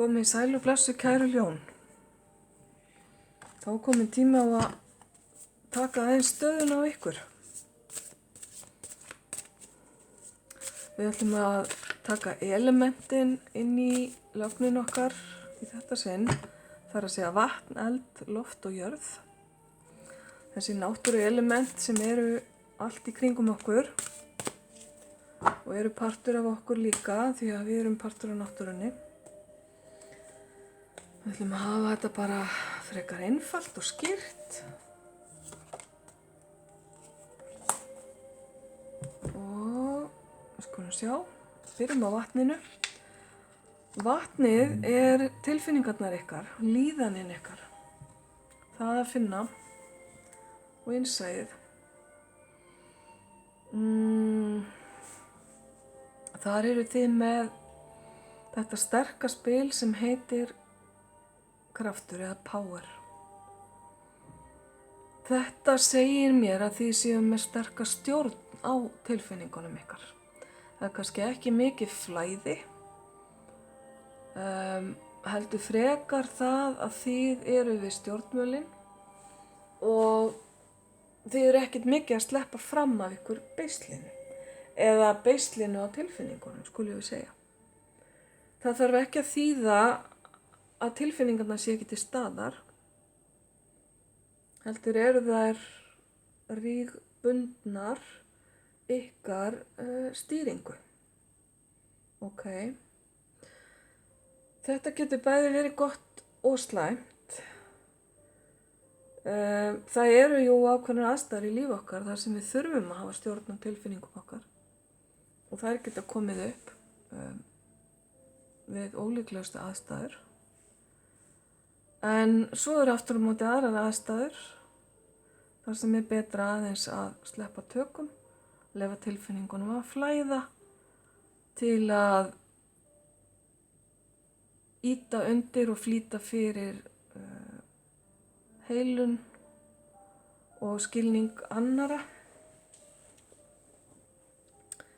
Komið sæl og blessu kæru ljón. Þá komið tími á að taka aðeins stöðuna á ykkur. Við ætlum að taka elementin inn í lögnin okkar í þetta sinn. Það er að segja vatn, eld, loft og jörð. Þessi náttúru element sem eru allt í kringum okkur og eru partur af okkur líka því að við erum partur af náttúrunni. Við ætlum að hafa þetta bara frekar einfalt og skýrt. Og við skulum sjá, byrjum á vatninu. Vatnið er tilfinningarnar ykkar, líðanin ykkar. Það að finna og innsæið. Þar eru þið með þetta sterka spil sem heitir kraftur eða power. Þetta segir mér að þið séu með sterka stjórn á tilfinningunum ykkar. Það er kannski ekki mikið flæði, heldur frekar það að þið eru við stjórnvölinn og þið eru ekkert mikið að sleppa fram af ykkur beislinu eða beislinu á tilfinningunum, skulum við segja. Það þarf ekki að þýða að tilfinningarnar sé ekki til staðar, heldur eru þær rígbundnar ykkar stýringu. Ok. Þetta getur bæði verið gott og slæmt. Það eru jú ákveðnar aðstæður í lífi okkar þar sem við þurfum að hafa stjórn á tilfinningum okkar og þær geta komið upp við ólíklegustu aðstæður. En svo eru aftur á móti aðrar aðstæður þar sem er betra aðeins að sleppa tökum, leyfa tilfinningunum að flæða til að ýta undir og flýta fyrir heilun og skilning annara.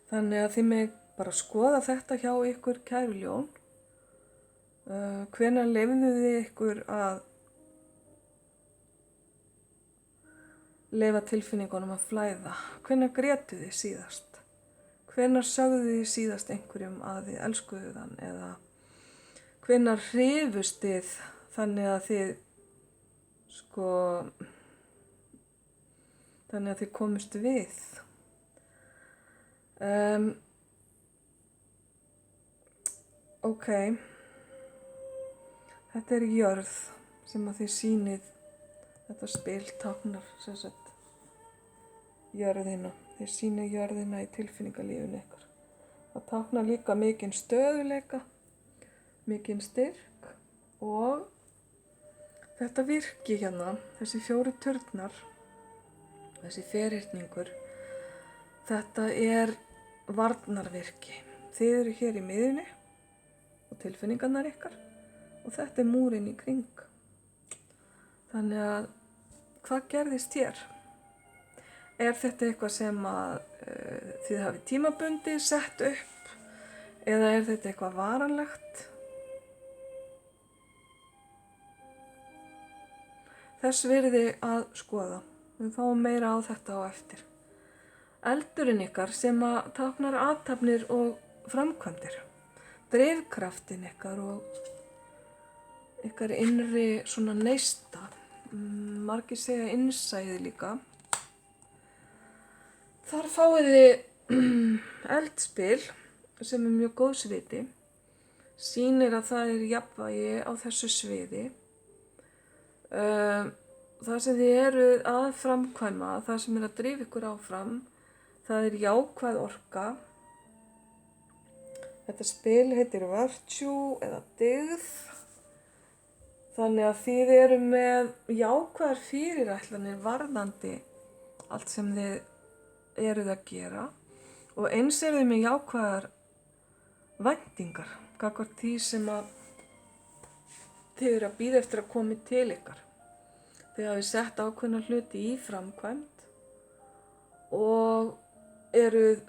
Þannig að þið mig bara skoða þetta hjá ykkur kæru ljón. Hvenær leyfðu þið ykkur að leyfa tilfinningunum að flæða? Hvenær grétu þið síðast? Hvenær sögðu þið síðast einhverjum að þið elskuðu þann? Eða hvenær hrifust þið þannig að þið komust við? Ok. Þetta er jörð sem að þið sýnið, þetta spil táknar sem sagt jörðina. Þið sýnið jörðina í tilfinningalífinu ykkar. Það táknar líka mikinn stöðuleika, mikinn styrk og þetta virki hérna, þessi 4 turnar, þessi ferhyrningur, þetta er varnarvirki. Þið eru hér í miðjunni og tilfinningarnar ykkar. Og þetta er múrinn í kring. Þannig að hvað gerðist hér? Er þetta eitthvað sem að þið hafið tímabundi sett upp eða er þetta eitthvað varanlegt? Þess virði að skoða. Við fáum meira á þetta á eftir. Eldurinn ykkar sem að táknar athafnir og framkvæmdir. Drifkraftin ykkar og ykkar innri svona neista, margir segja innsæði líka. Þar fáið þið eldspil sem er mjög góðsviti, sýnir að það er jafnvægi á þessu sviði. Það sem þið eru að framkvæma, það sem er að drífa ykkur áfram, það er jákvæð orka. Þetta spil heitir virtue eða dygð. Þannig að þið eru með jákvæðar fyrirætlanir varðandi allt sem þið eruð að gera og eins eru þið með jákvæðar væntingar gagnvart því sem að þið eru að bíða eftir að komi til ykkar. Þið hafið sett ákveðna hluti í framkvæmd og eruð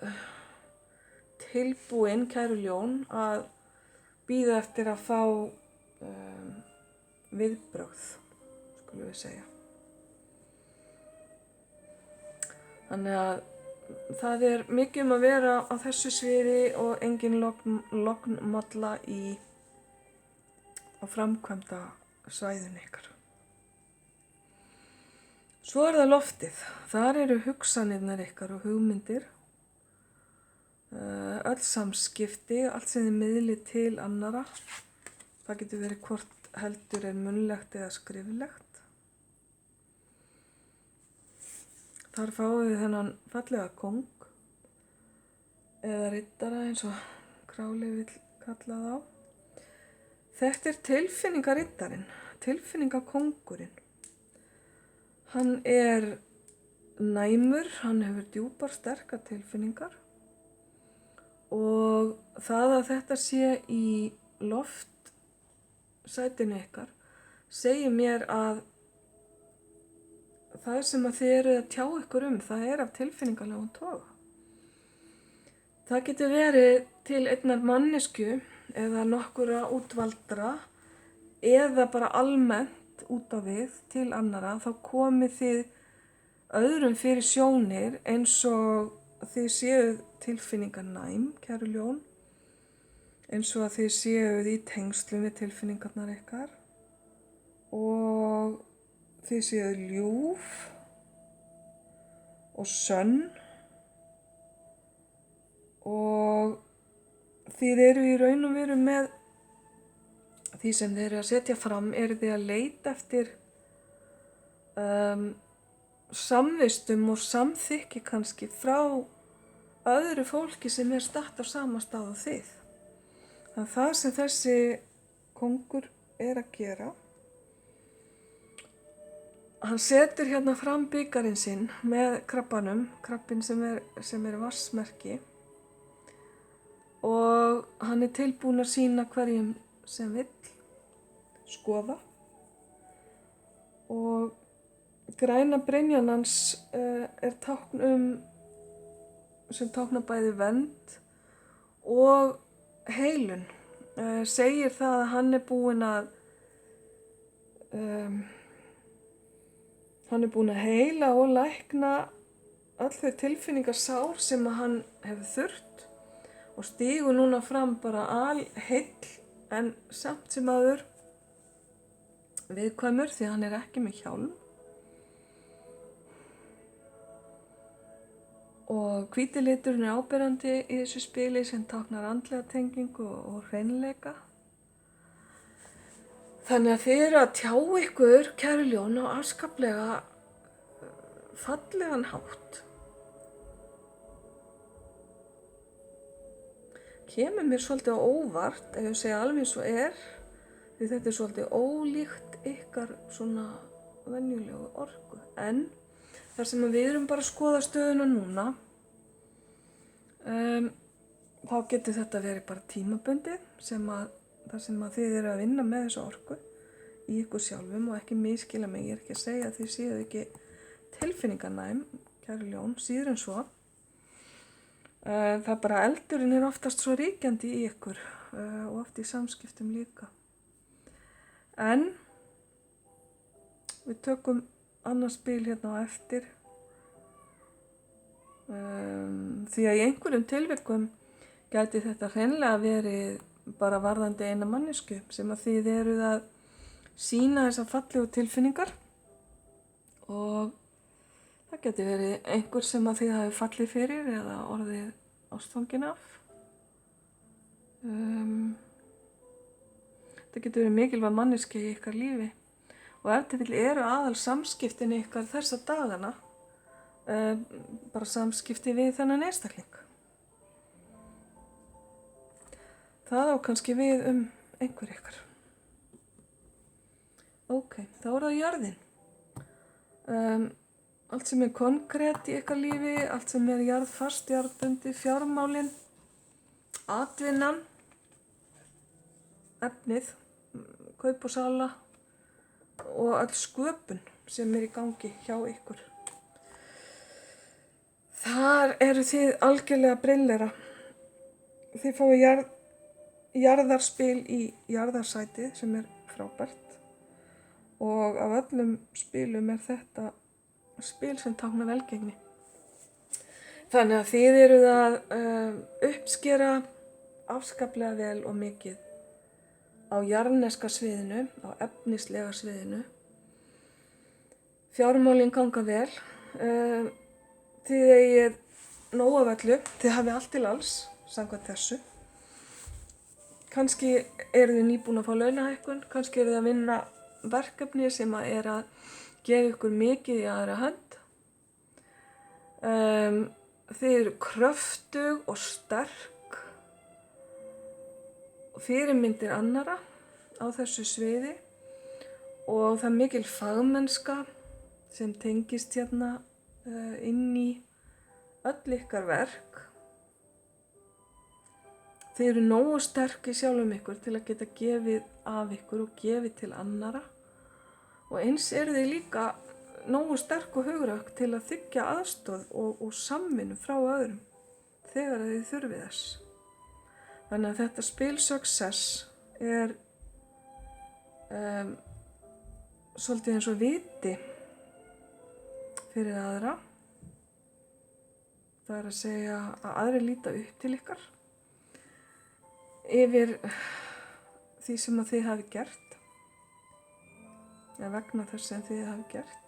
tilbúin, kæru ljón, að bíða eftir að fá viðbrögð, skulum við segja. Þannig að það mikið að vera á þessu sviði og engin lognmolla á framkvæmda svæðinu ykkar. Svo það loftið. Þar eru hugsanirnar ykkar og hugmyndir, öll samskipti, allt sem þið miðlið til annara. Það getur verið hvort heldur munnlegt eða skriflegt. Þar fáum við þennan fallega kóng eða riddara eins og Králi vill kalla þá. Þetta tilfinningariddarinn, tilfinningakóngurinn. Hann næmur, hann hefur djúpar, sterkar tilfinningar og það að þetta sé í loftsætinu ykkar segir mér að það sem að þið eruð að tjá ykkur það af tilfinningalegum toga. Það getur verið til einnar mannesku eða nokkura útvaldra eða bara almennt út á við til annara, þá komið þið öðrum fyrir sjónir eins og þið séuð tilfinninganæm, kæru ljón, eins og að þið séuð í tengslum við tilfinningarnar ykkar og þið séuð ljúf og sönn og þið eru í raun og veru með því sem þið eru að setja fram, eru þið að leita eftir samvistum og samþykki kannski frá öðru fólki sem statt á sama stað og þið. Þannig að það sem þessi kóngur að gera, hann setur hérna fram bikarinn sinn með krabbanum, krabbinn sem vatnsmerki og hann tilbúinn að sýna hverjum sem vill skoða og græna brynjan hans tákn sem táknar bæði vernd og heilun. Segir það að hann búinn að heila og lækna öll þau tilfinningasár sem að hann hefur þurft og stígur núna fram bara alheill en samt sem áður viðkvæmur því hann ekki með hjálm. Og hvíti liturinn áberandi í þessu spili sem táknar andlega tengingu og hreinleika. Þannig að þið eru að tjá ykkur, kæru ljón, á afskaplega fallegan hátt. Kemur mér svolítið á óvart, ef ég segja alveg eins og því þetta svolítið ólíkt ykkar svona venjulegu orku. En þar sem við erum bara að skoða stöðuna núna, þá getur þetta verið bara tímabundið þar sem að þið eru að vinna með þessu orku í ykkur sjálfum og ekki misskilja mig, ég ekki að segja að þið séu ekki tilfinninganæm, kæru ljón, síður en svo. Það bara eldurinn oftast svo ríkjandi í ykkur og oft í samskiptum líka. En við tökum annað spil hérna á eftir því að í einhverjum tilvikum gæti þetta hreinlega verið bara varðandi eina mannesku sem að þið eruð að sýna þessar fallegu tilfinningar og það gæti verið einhver sem að þið hafi fallið fyrir eða orðið ástfangin af. Það getur verið mikilvæg manneski í ykkar lífi og ef til vill eru aðal samskiptin ykkar þessa dagana bara samskipti við þennan einstakling. Það á kannski við einhver ykkar. Ok, þá það jörðin. Allt sem konkrét í ykkar lífi, allt sem jarðfast, jarðbundið, fjármálin, atvinnan, efnið, kaup og sala og öll sköpun sem í gangi hjá ykkur. Þar eru þið algjörlega brillera. Þið fáið jarðarspil í jarðarsætið sem er frábært og af öllum spilum er þetta spil sem táknar velgengni. Þannig að þið eruð að uppskera afskaplega vel og mikið á jarðneska sviðinu, á efnislega sviðinu. Fjármálin ganga vel, þið eigið nóg af öllu, þið hafið allt til alls samkvæmt þessu. Kannski eru þið nýbúin að fá launahækkun, kannski eru þið að vinna verkefni sem er að gefa ykkur mikið í aðra hönd. Þið eru kröftug og sterk og fyrirmyndir annara á þessu sviði og það er mikil fagmennska sem tengist hérna inn í öll ykkar verk. Þið eru nógu sterk í sjálfum ykkur til að geta gefið af ykkur og gefið til annara og eins eru þið líka nógu sterk og hugrökk til að þiggja aðstoð og samvinnu frá öðrum þegar þið þurfið þess. Þannig að þetta spil Success er svolítið eins og viti fyrir aðra. Það er að segja að aðrir líta upp til ykkar yfir því sem að þið hafi gert eða vegna þess sem þið hafi gert.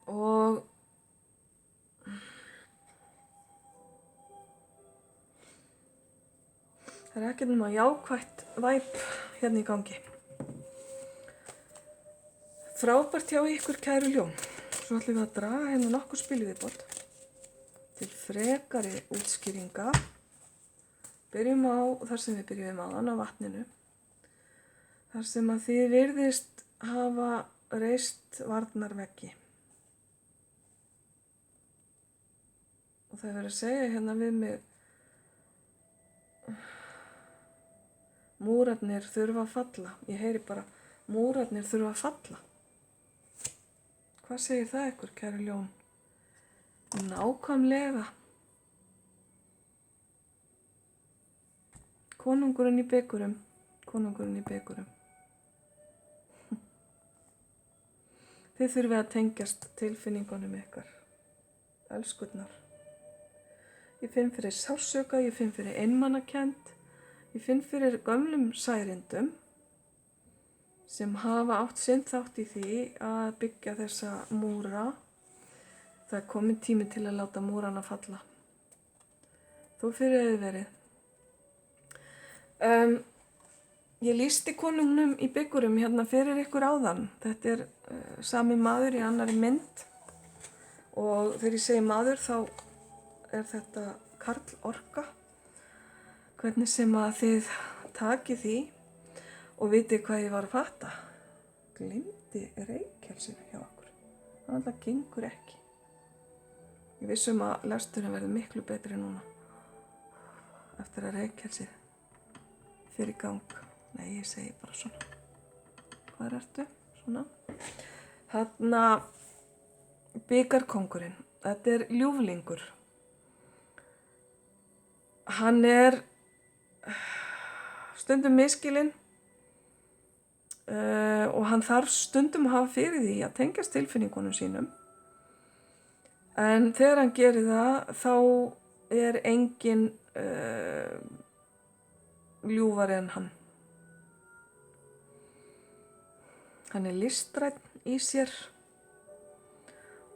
Og það er ekkert nema jákvætt væp hérna í gangi. Frábært hjá ykkur kæru ljón. Svo ætlum við að draga hérna nokkur spil í viðbót til frekari útskýringa. Byrjum á þar sem við byrjum áðan á vatninu. Þar sem að þið virðist hafa reist varnarveggi. Og það er verið að segja hérna við mig múrarnir þurfa að falla. Ég heyri bara múrarnir þurfa að falla. Hvað segir það ykkur, kæru ljón? Nákvæmlega. Konungurinn í bikurum, konungurinn í bikurum. Þið þurfið að tengjast tilfinningunum ykkar, elskurnar. Ég finn fyrir sársauka, ég finn fyrir einmanakennd, ég finn fyrir gömlum særindum sem hafa átt sinn þátt í því að byggja þessa múra. Það er kominn tími til að láta múrana falla. Þó fyrir hefur verið. Ég lýsti konungnum í bikurum hérna fyrir ykkur áðan. Þetta er sami maður í annarri mynd og þegar ég segi maður þá er þetta karl orka. Hvernig sem að þið takið því og vitið hvað ég var að fatta. Gleymdi reykjelsinu hjá okkur. Það alltaf gengur ekki. Ég vissum að lesturinn verður miklu betri núna eftir að reykjelsið fyrir gang. Nei, ég segi bara svona. Hvað ertu? Svona. Þarna bikarkóngurinn. Þetta er ljúflingur. Hann er stundum misskilinn og hann þarf stundum að hafa fyrir því að tengjast tilfinningunum sínum. En þegar hann gerir það, þá er engin ljúfari en hann. Hann er listrænn í sér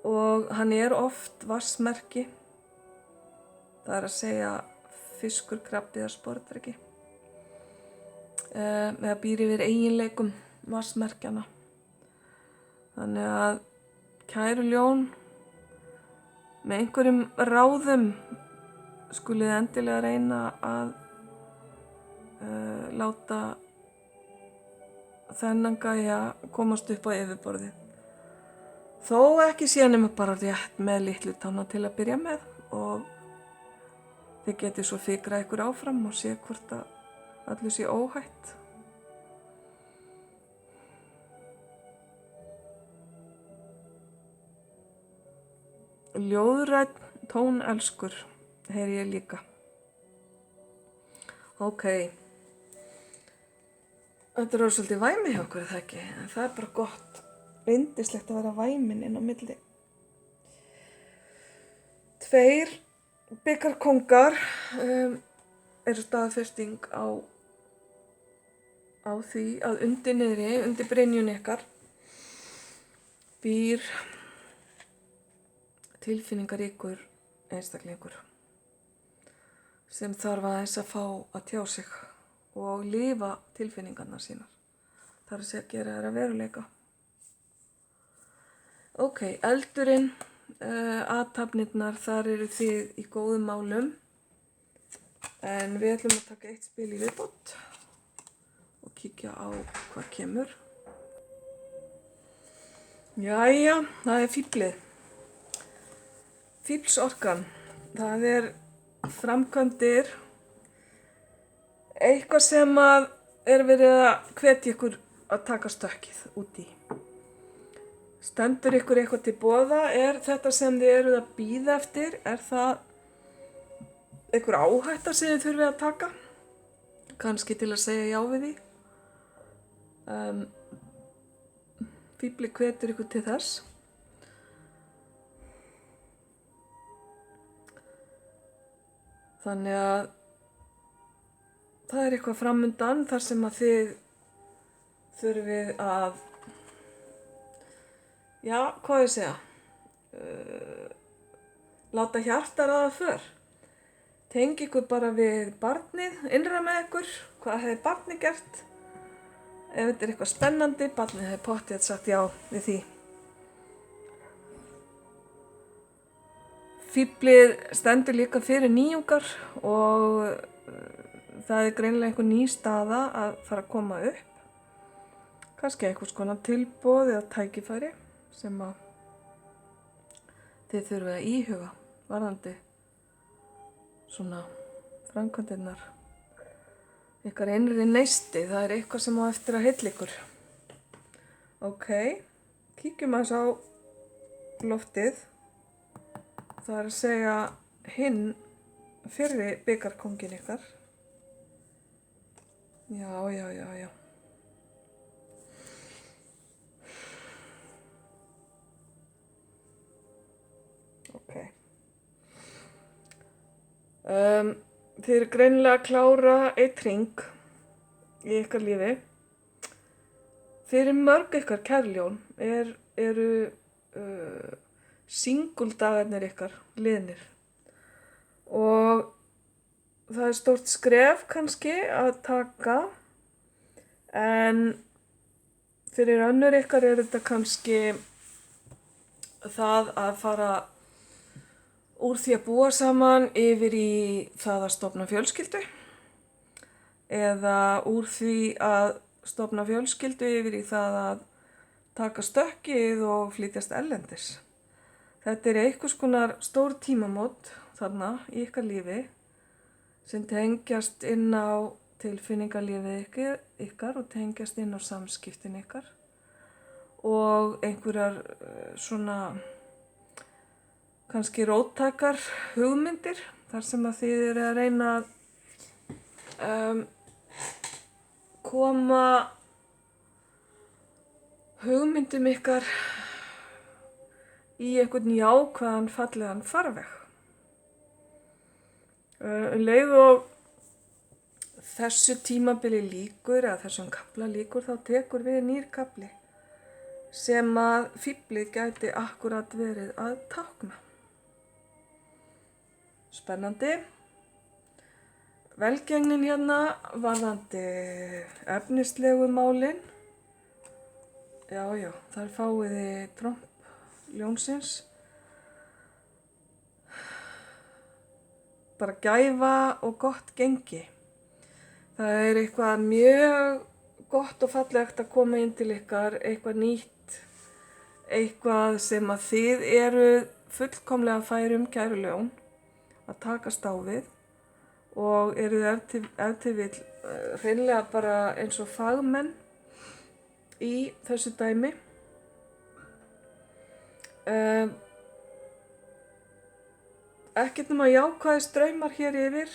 og hann er oft vatnsmerki. Það er að segja fiskur, krabbi eða sporðdreki. Eða býr yfir eiginleikum vatnsmerkjana. Þannig að kæru ljón, með einhverjum ráðum skulið endilega reyna að láta þennan gæja komast upp á yfirborðið. Þó ekki sé nema bara rétt með litlu tána til að byrja með og þið getið svo fikrað ykkur áfram og sé hvort að allir sé óhætt. Ljóðrænn tónelskur heyri ég líka. Ok. Þetta er svolítið væmi hjá okkur, það ekki? En það er bara gott. Yndislegt að vera væmin inn á milli. 2 bikarkóngar eru staðfesting á því að undir niðri, undir brynjunni ykkar, býr tilfinningaríkur einstaklingur sem þarf aðeins að fá að tjá sig og lifa tilfinningarnar sínar. Það er að segja að gera þær að veruleika. Ok, eldurinn, athafnirnar, þar eru þið í góðum málum. En við ætlum að taka 1 spil í viðbót og kíkja á hvað kemur. Jæja, það er fíflið. Fíflsorkan, það er framkvæmdir, eitthvað sem að er verið að hvetja ykkur að taka stökkið út í. Stendur ykkur eitthvað til boða? Er þetta sem þið eruð að bíða eftir? Er það einhver áhætta sem þið þurfið að taka? Kannski til að segja já við því. Fífli hvetur ykkur til þess. Þannig að það er eitthvað framundan þar sem að þið þurfið að, já, hvað ég segja, láta hjarta ráða för. Tengi ykkur bara við barnið, innra með ykkur, hvað hefði barnið gert? Ef þetta er eitthvað spennandi, barnið hefði pottþétt sagt já við því. Fíflið stendur líka fyrir nýjungar og það er greinilega einhver ný staða að fara að koma upp. Kannski einhvers konar tilboð eða tækifæri sem að þið þurfið að íhuga varðandi svona framkvæmdirnar. Ykkar innri neisti, það er eitthvað sem á eftir að heilla ykkur. Ok, kíkjum aðeins á loftið. Það er að segja hinn fyrri bikarkóngin ykkar. Já. Ok. Þið eru greinilega að klára 1 hring í ykkar lífi. Fyrir mörg ykkar kærljón eru singuldagarnir ykkar liðnir. Og það er stórt skref kannski að taka, en fyrir önnur ykkar er þetta kannski það að fara úr því að búa saman yfir í það að stofna fjölskyldu, eða úr því að stofna fjölskyldu yfir í það að taka stökkið og flytjast erlendis. Þetta er einhvers konar stór tímamót þarna í ykkar lífi sem tengjast inn á tilfinningalífið ykkar og tengjast inn á samskiptin ykkar og einhverjar svona kannski róttækar hugmyndir þar sem að þið eru að reyna að koma hugmyndum ykkar í einhvern jákvæðan fallegan farveg. Leið og þessu tímabili lýkur, eða þessum kafla lýkur, þá tekur við nýr kafli sem að fíflið gæti akkurat verið að tákna. Spennandi. Velgengnin hérna varðandi efnislegu málin. Já, þar fáið þið tromp ljónsins. Bara gæfa og gott gengi. Það er eitthvað mjög gott og fallegt að koma inn til ykkar, eitthvað nýtt, eitthvað sem að þið eru fullkomlega færum, kæru ljón, að takast á við og eru ef til vill hreinlega bara eins og fagmenn í þessu dæmi. Ekkert nema jákvæðir straumar hér yfir.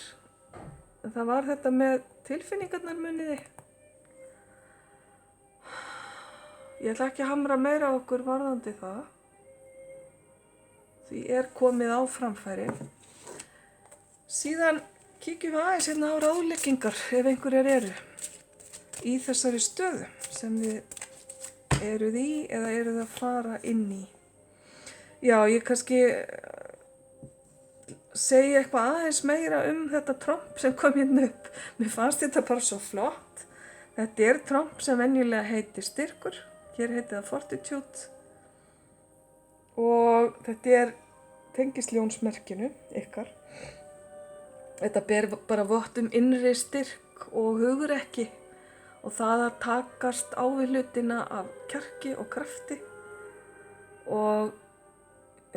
það var þetta með tilfinningarnar muniði. Ég ætla ekki að hamra meira á okkur varðandi það. Því komið á framfæri. Síðan kíkjum við aðeins hérna á ráðleggingar ef einhverjar eru í þessari stöðu sem þið eruð í eða eruð að fara inn í. Já, ég kannski segi eitthvað aðeins meira þetta tromp sem kom hérna upp. Mér fannst þetta bara svo flott. Þetta tromp sem venjulega heitir styrkur. Hér heitir það fortitude. Og þetta tengist ljónsmerkinu ykkar. Þetta ber bara vott innri styrk og hugrekki og það að takast á við hlutina af kjarki og krafti og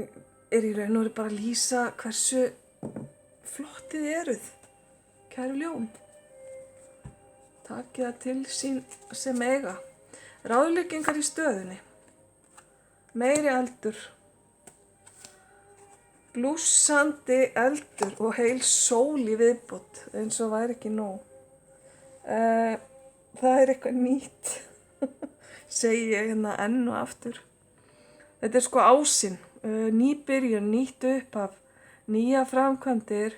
í raun og veru bara að lýsa hversu flottið eruð, kæru ljón. Takið það til sín sem eiga. Ráðleggingar í stöðunni. Meiri eldur. Blússandi eldur og heil sól í viðbót, eins og væri ekki nóg. Það eitthvað nýtt, segi ég hérna enn og aftur. Þetta sko ásinn, ný byrjun, nýtt upphaf, nýja framkvæmdir,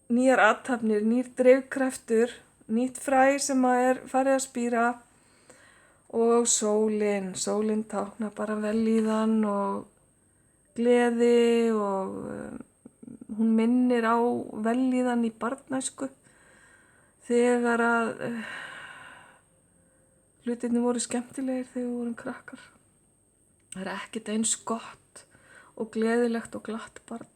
nýjar athafnir, nýr drifkraftur, nýtt fræ sem farið að spíra. Og sólin táknar bara vellíðan og gleði og hún minnir á vellíðan í barnæsku þegar að hlutirnir voru skemmtilegir þegar við vorum krakkar. Það ekkert eins gott og gleðilegt og glatt barn.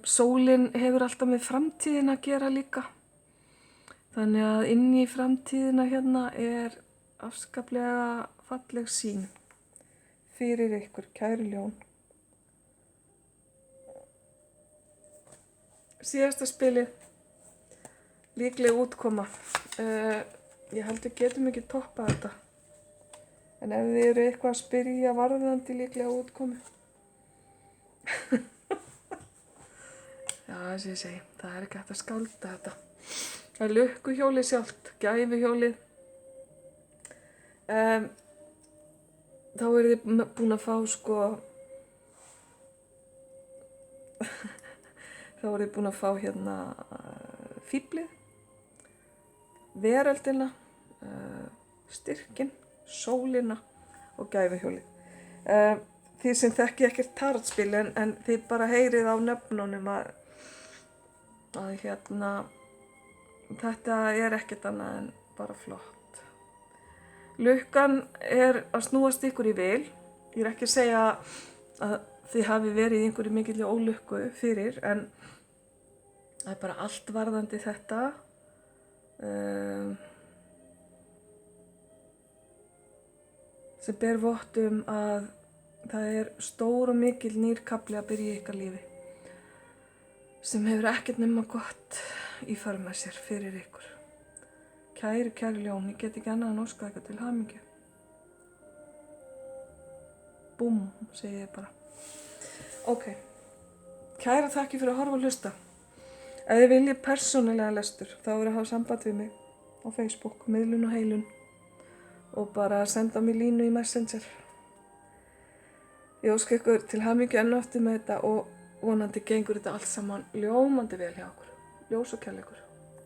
Sólin hefur alltaf með framtíðina að gera líka. Þannig að inn í framtíðina hérna afskaplega falleg sýn fyrir ykkur, kæru ljón. Síðasta spilið, líkleg útkoma. Ég held við getum ekki toppað þetta. En ef þið eru eitthvað að spyrja varðandi líklega útkomu. Já, þess að ég segi, það ekki hægt að skálda þetta. Það lukkuhjólið sjálft, gæfuhjólið. Þá þið búin að fá þá þið búin að fá hérna fíflið, veröldina, styrkin, sólina og gæfuhjólið. Þið sem þekki ekkert tarotspil en þið bara heyrið á nöfnunum að hérna þetta ekkert annað en bara flott. Lukkan að snúast ykkur í vil. Ég ekki að segja að þið hafi verið í einhverju mikilli ólukku fyrir, en það bara allt varðandi þetta. Sem ber vott að það stór og mikil nýr kafli að byrja í ykkar lífi. Sem hefur ekkert nema gott í för með sér fyrir ykkur. Kæru ljón, ég get ekki annað en óskað eitthvað til hamingju. Búm, segi ég bara. Ok, kæra þakki fyrir að horfa og hlusta. Ef þið viljið persónulega lestur, þá að hafa samband við mig á Facebook, miðlun og heilun. Og bara senda mér línu í Messenger. Ég óska ykkur til hamingju enn og aftur með þetta og vonandi gengur þetta allt saman ljómandi vel hjá okkur. Ljós og kærleikur.